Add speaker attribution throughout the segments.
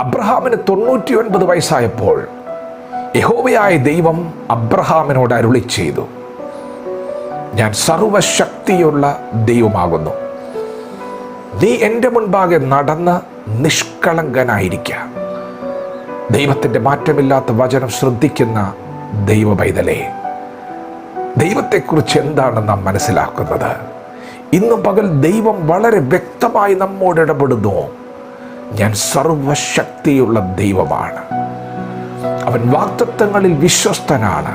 Speaker 1: അബ്രഹാമിന് 99 വയസ്സായപ്പോൾ യഹോവയായ ദൈവം അബ്രഹാമിനോട് അരുളി ചെയ്തു, ഞാൻ സർവശക്തിയുള്ള ദൈവമാകുന്നു. നീ എൻ്റെ മുൻപാകെ നടന്ന് നിഷ്കളങ്കനായിരിക്കുക. ദൈവത്തിൻ്റെ മാറ്റമില്ലാത്ത വചനം ശ്രദ്ധിക്കുന്ന ദൈവ പൈതലേ, ദൈവത്തെക്കുറിച്ച് എന്താണ് നാം മനസ്സിലാക്കുന്നത്? ഇന്ന് പകൽ ദൈവം വളരെ വ്യക്തമായി നമ്മോട് ഇടപെടുന്നു. ഞാൻ സർവശക്തിയുള്ള ദൈവമാണ്. അവൻ വാഗ്ദത്തങ്ങളിൽ വിശ്വസ്തനാണ്.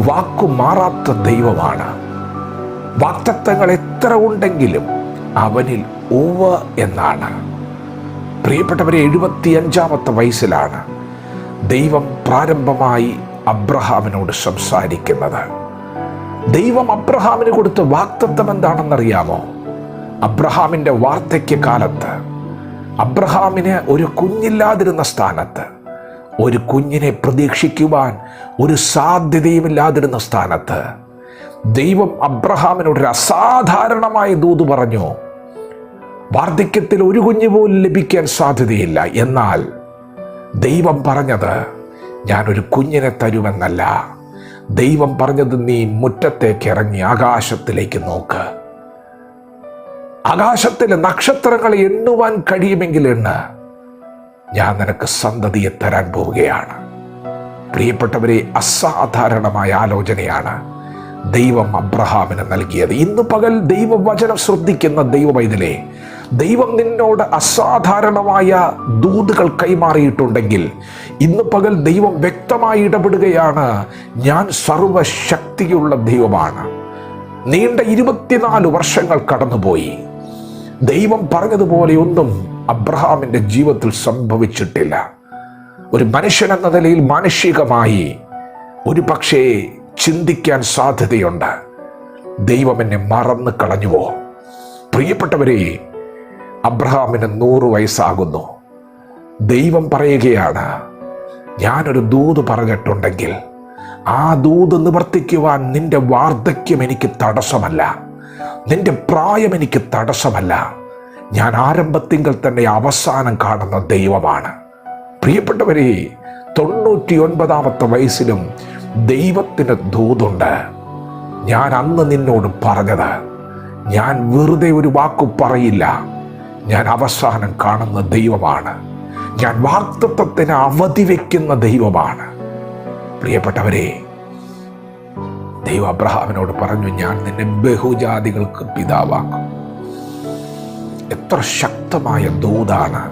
Speaker 1: വാക്കു മാറാത്ത ദൈവമാണ്. വാഗ്ദത്തങ്ങൾ എത്ര ഉണ്ടെങ്കിലും അവനിൽ ഉവ്വ് എന്നാണ്. പ്രിയപ്പെട്ടവരെ, 75-ാമത്തെ വയസ്സിലാണ് ദൈവം പ്രാരംഭമായി അബ്രഹാമിനോട് സംസാരിക്കുന്നത്. ദൈവം അബ്രഹാമിന് കൊടുത്ത വാഗ്ദത്തം എന്താണെന്നറിയാമോ? അബ്രഹാമിൻ്റെ വാർദ്ധക്യ കാലത്ത്, അബ്രഹാമിന് ഒരു കുഞ്ഞില്ലാതിരുന്ന സ്ഥാനത്ത്, ഒരു കുഞ്ഞിനെ പ്രതീക്ഷിക്കുവാൻ ഒരു സാധ്യതയുമില്ലാതിരുന്ന സ്ഥാനത്ത് ദൈവം അബ്രഹാമിനോടൊരു അസാധാരണമായ ദൂത് പറഞ്ഞു. വാർദ്ധക്യത്തിൽ ഒരു കുഞ്ഞു പോലും ലഭിക്കാൻ സാധ്യതയില്ല. എന്നാൽ ദൈവം പറഞ്ഞത് ഞാനൊരു കുഞ്ഞിനെ തരുമെന്നല്ല. ദൈവം പറഞ്ഞത് നീ മുറ്റത്തേക്ക് ഇറങ്ങി ആകാശത്തിലേക്ക് നോക്ക്. ആകാശത്തിലെ നക്ഷത്രങ്ങളെ എണ്ണുവാൻ കഴിയുമെങ്കിൽ എണ്ണ്. ഞാൻ നിനക്ക് സന്തതിയെ തരാൻ പോവുകയാണ്. പ്രിയപ്പെട്ടവരെ, അസാധാരണമായ ആലോചനയാണ് ദൈവം അബ്രഹാമിന് നൽകിയത്. ഇന്ന് പകൽ ദൈവവചനം ശ്രദ്ധിക്കുന്ന ദൈവ പൈതലേ, ദൈവം നിന്നോട് അസാധാരണമായ ദൂതുകൾ കൈമാറിയിട്ടുണ്ടെങ്കിൽ ഇന്ന് പകൽ ദൈവം വ്യക്തമായി ഇടപെടുകയാണ്. ഞാൻ സർവശക്തിയുള്ള ദൈവമാണ്. നീണ്ട 24 വർഷങ്ങൾ കടന്നുപോയി. ദൈവം പറഞ്ഞതുപോലെ ഒന്നും അബ്രഹാമിൻ്റെ ജീവിതത്തിൽ സംഭവിച്ചിട്ടില്ല. ഒരു മനുഷ്യൻ എന്ന നിലയിൽ മാനുഷികമായി ഒരു പക്ഷേ ചിന്തിക്കാൻ സാധ്യതയുണ്ട്, ദൈവം എന്നെ മറന്നു കളഞ്ഞുവോ? പ്രിയപ്പെട്ടവരെ, അബ്രഹാമിന് 100 വയസ്സാകുന്നു. ദൈവം പറയുകയാണ്, ഞാനൊരു ദൂത് പറഞ്ഞിട്ടുണ്ടെങ്കിൽ ആ ദൂത് നിവർത്തിക്കുവാൻ നിന്റെ വാർദ്ധക്യം എനിക്ക് തടസ്സമല്ല, നിന്റെ പ്രായം എനിക്ക് തടസ്സമല്ല. ഞാൻ ആരംഭത്തിങ്കൽ തന്നെ അവസാനം കാണുന്ന ദൈവമാണ്. പ്രിയപ്പെട്ടവരെ, 99-ാമത്തെ വയസ്സിലും ദൈവത്തിന് ദൂതുണ്ട്. ഞാൻ അന്ന് നിന്നോട് പറഞ്ഞത്, ഞാൻ വെറുതെ ഒരു വാക്കു പറയില്ല. ഞാൻ അവസാനം കാണുന്ന ദൈവമാണ്. ഞാൻ വാഗ്ദത്തത്തിന് അവധി വയ്ക്കുന്ന ദൈവമാണ്. പ്രിയപ്പെട്ടവരെ, ദൈവം അബ്രഹാമിനോട് പറഞ്ഞു, ഞാൻ നിന്നെ ബഹുജാതികൾക്ക് പിതാവാക്കും. എത്ര ശക്തമായ ദൂതാണ്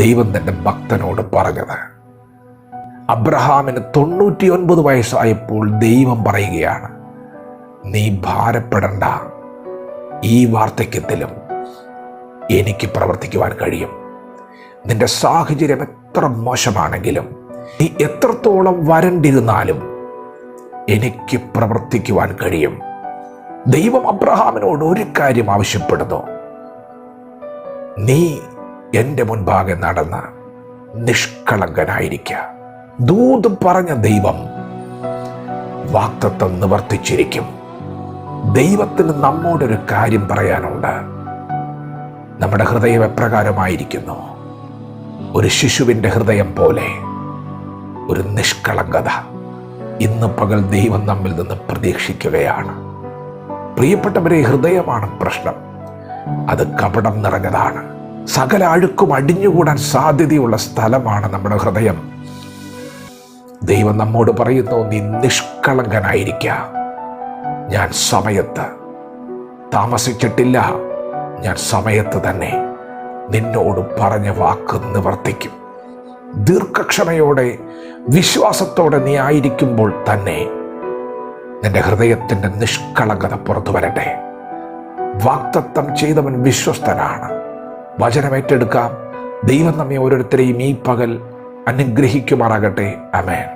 Speaker 1: ദൈവം തൻ്റെ ഭക്തനോട് പറഞ്ഞത്. അബ്രഹാമിന് 99 വയസ്സായപ്പോൾ ദൈവം പറയുകയാണ്, നീ ഭാരപ്പെടണ്ട, ഈ വാർദ്ധക്യത്തിലും എനിക്ക് പ്രവർത്തിക്കുവാൻ കഴിയും. നിന്റെ സാഹചര്യം എത്ര മോശമാണെങ്കിലും, നീ എത്രത്തോളം വരണ്ടിരുന്നാലും എനിക്ക് പ്രവർത്തിക്കുവാൻ കഴിയും. ദൈവം അബ്രഹാമിനോട് ഒരു കാര്യം ആവശ്യപ്പെടുന്നു, നീ എൻ്റെ മുൻപാകെ നടന്ന് നിഷ്കളങ്കനായിരിക്കുക. ദൂത് പറഞ്ഞ ദൈവം വാഗ്ദത്തം നിവർത്തിച്ചിരിക്കും. ദൈവത്തിന് നമ്മോടൊരു കാര്യം പറയാനുണ്ട്. നമ്മുടെ ഹൃദയം എപ്രകാരമായിരിക്കുന്നു? ഒരു ശിശുവിൻ്റെ ഹൃദയം പോലെ ഒരു നിഷ്കളങ്കത ഇന്ന് പകൽ ദൈവം നമ്മിൽ നിന്ന് പ്രതീക്ഷിക്കുകയാണ്. പ്രിയപ്പെട്ടവരെ, ഹൃദയമാണ് പ്രശ്നം. അത് കപടം നിറഞ്ഞതാണ്. സകല അഴുക്കും അടിഞ്ഞുകൂടാൻ സാധ്യതയുള്ള സ്ഥലമാണ് നമ്മുടെ ഹൃദയം. ദൈവം നമ്മോട് പറയുന്നു, നീ നിഷ്കളങ്കനായിരിക്കുക. ഞാൻ സമയത്ത് താമസിച്ചിട്ടില്ല, ഞാൻ സമയത്ത് തന്നെ നിന്നോട് പറഞ്ഞ വാക്ക് നിവർത്തിക്കും. ദീർഘക്ഷമയോടെ വിശ്വാസത്തോടെ നീ ആയിരിക്കുമ്പോൾ തന്നെ നിന്റെ ഹൃദയത്തിൻ്റെ നിഷ്കളങ്കത പുറത്തു വരട്ടെ. വാഗ്ദത്തം ചെയ്തവൻ വിശ്വസ്തനാണ്. വചനമേറ്റെടുക്കാം. ദൈവം നമ്മെ ഓരോരുത്തരെയും ഈ പകൽ അനുഗ്രഹിക്കുമാറാകട്ടെ. ആമേൻ.